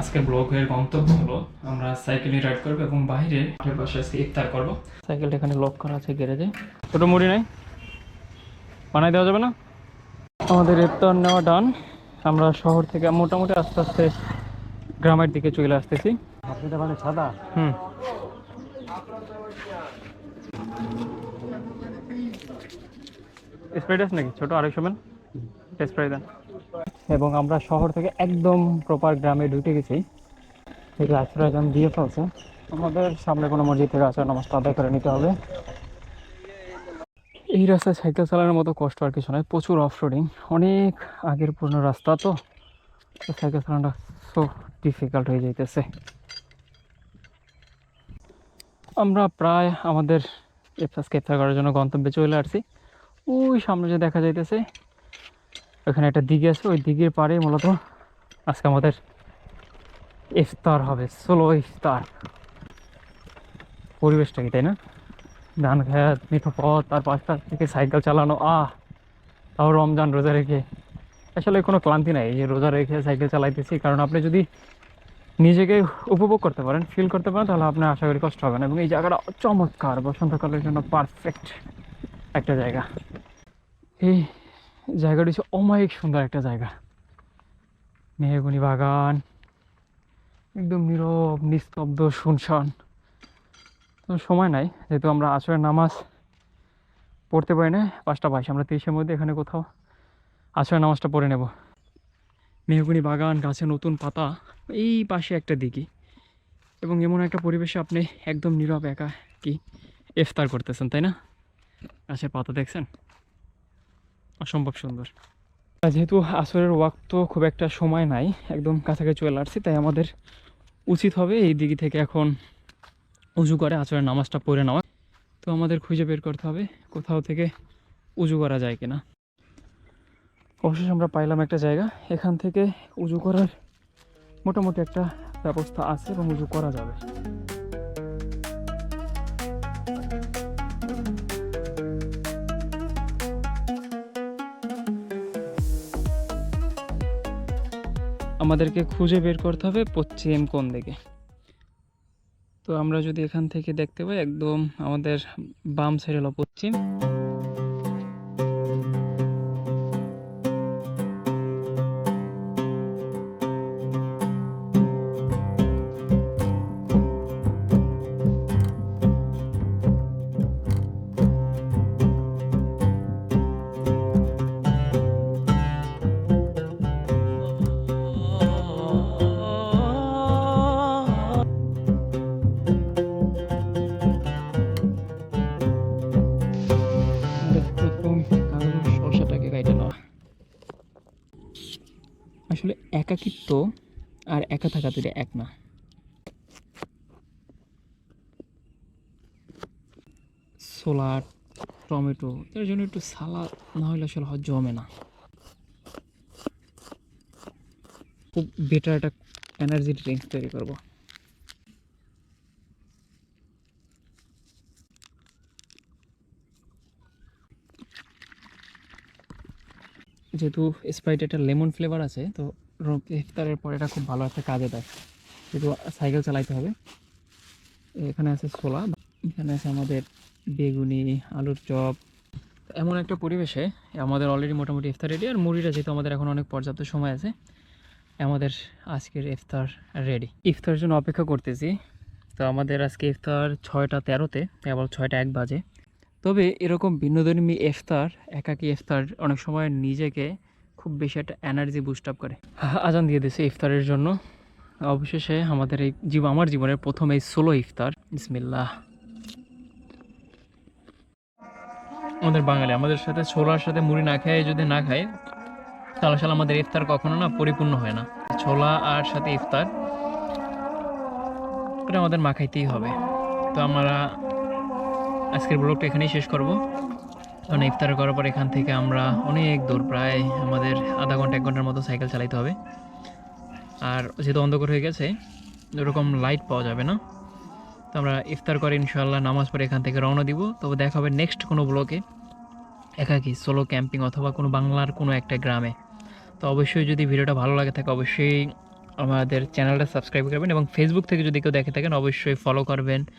আজকের ব্লগের গন্তব্য হলো আমরা সাইকেলে রাইড করবো এবং বাইরে মাঠের পাশে আজকে ইফতার করবো। সাইকেলটা এখানে লক করা আছে গ্যারেজে। ছোটো মুড়ি নাই, বানাই দেওয়া যাবে না? আমাদের ইফতার নেওয়া ডান। আমরা শহর থেকে মোটামুটি আস্তে আস্তে গ্রামের দিকে চলে আসতেছি। আপনি তো মানে সাদা স্প্রাইট আছে নাকি ছোটো 250 ml? স্প্রাইট দেন। এবং আমরা শহর থেকে একদম প্রপার গ্রামে ঢুকে গেছি। থেকে আশ্রয় আজান দিয়ে ফেলছে। আমাদের সামনে কোনো মসজিদ থেকে আসার নামাজটা আদায় করে নিতে হবে। এই রাস্তায় সাইকেল চালানোর মতো কষ্ট আর কিছু নয়, প্রচুর অফ রোডিং, অনেক আগের পুরনো রাস্তা, তো সাইকেল চালানোটা সো ডিফিকাল্ট হয়ে যাইতেছে। আমরা প্রায় আমাদের ইফতার করার জন্য গন্তব্যে চলে আসছি। ওই সামনে যে দেখা যাইতেছে ওখানে একটা দিঘি আছে, ওই দিঘির পাড়ে মূলত আজকে আমাদের ইফতার হবে, সোলো ইফতার। পরিবেশটা কি, তাই না? ধান খেত, মিঠো পথ, তার পাশটা থেকে সাইকেল চালানো, তাও রমজান রোজা রেখে। আসলে কোনো ক্লান্তি নাই এই যে রোজা রেখে সাইকেল চালাইতেছি, কারণ আপনি যদি নিজেকে উপভোগ করতে পারেন, ফিল করতে পারেন, তাহলে আপনার আশা করি কষ্ট হবে না। এবং এই জায়গাটা চমৎকার, বসন্তকালের জন্য পারফেক্ট একটা জায়গা। এই জায়গাটি হচ্ছে অমায়িক সুন্দর একটা জায়গা, মেহগনি বাগান, একদম নীরব, নিস্তব্ধ, শুনশান। তো সময় নাই, যেহেতু আমরা আসরের নামাজ পড়তে পারি না 5:22, আমরা 30-এর মধ্যে এখানে কোথাও আসরের নামাজটা পড়ে নেব। মেহগনি বাগান, গাছে নতুন পাতা, এই পাশে একটা দিঘি, এবং এমন একটা পরিবেশে আপনি একদম নীরব একা কি ইফতার করতেছেন, তাই না? গাছের পাতা দেখছেন, অসম্ভব সুন্দর। যেহেতু আসরের ওয়াক্ত খুব একটা সময় নাই, একদম কাছাকাছি চলে আসছি, তাই আমাদের উচিত হবে এই দিঘি থেকে এখন উজু করে আসরের নামাজটা পড়ে নেওয়া। তো আমাদের খুঁজে বের করতে হবে কোথাও থেকে উজু করা যায় কিনা। অবশেষে আমরা পাইলাম একটা জায়গা, এখান থেকে উজু করার মোটামুটি একটা ব্যবস্থা আছে এবং উজু করা যাবে। আমাদেরকে খুঁজে বের করতে হবে পশ্চিম কোণ দিকে। তো আমরা যদি এখান থেকে দেখতে পাই, একদম আমাদের বাম সাইড হলো পশ্চিম। প্রথম কারণ শসাটাকে কাইটে নেওয়া। আসলে একাকিত্ব আর একা থাকা দুটো এক না। সোলার, টমেটো, এর জন্য একটু সালাদ না হলে আসলে জমে না। খুব বেটার একটা এনার্জি ড্রিঙ্কস তৈরি করবো। যেহেতু স্প্রাইট একটা লেমন ফ্লেভার আছে, তো ইফতারের পর এটা খুব ভালো একটা কাজে দেয়। যেহেতু সাইকেল চালাইতে হবে। এখানে আছে ছোলা, এখানে আছে আমাদের বেগুনি, আলুর চপ। এমন একটা পরিবেশে আমাদের অলরেডি মোটামুটি ইফতার রেডি। আর মুড়িটা যেহেতু আমাদের এখন অনেক পর্যাপ্ত সময় আছে, আমাদের আজকের ইফতার রেডি। ইফতারের জন্য অপেক্ষা করতেছি। তো আমাদের আজকে ইফতার 6:13-তে, আবার 6:01 বাজে। তবে এরকম বিনোদনী ইফতার, একাকী ইফতার অনেক সময় নিজেকে খুব বেশি একটা এনার্জি বুস্ট আপ করে। আজান দিয়ে দিয়েছে ইফতারের জন্য। অবশেষে আমাদের এই আমার জীবনের প্রথম এই সোলো ইফতার। বিসমিল্লাহ। আমাদের বাঙালি, আমাদের সাথে ছোলার সাথে মুড়ি না খেয়ে যদি না খাই, তাহলে আসলে আমাদের ইফতার কখনো না পরিপূর্ণ হয় না। ছোলা আর সাথে ইফতার এটা আমাদের মাখাইতেই হবে। তো আমরা আজকের ব্লগটা এখানেই শেষ করব, কারণ ইফতার করার পর এখান থেকে আমরা অনেক দূর, প্রায় আমাদের আধা ঘন্টা 1 ঘন্টার মতো সাইকেল চালাইতে হবে। আর যেহেতু অন্ধকার হয়ে গেছে, ওরকম লাইট পাওয়া যাবে না। তো আমরা ইফতার করে ইনশাআল্লাহ নামাজ পড়ে এখান থেকে রওনা দিব। তবে দেখা হবে নেক্সট কোনো ব্লগে, একাকী সোলো ক্যাম্পিং অথবা কোনো বাংলার কোনো একটা গ্রামে। তো অবশ্যই যদি ভিডিওটা ভালো লাগে থাকে, অবশ্যই আমাদের চ্যানেলটা সাবস্ক্রাইব করবেন এবং ফেসবুক থেকে যদি কেউ দেখে থাকেন অবশ্যই ফলো করবেন।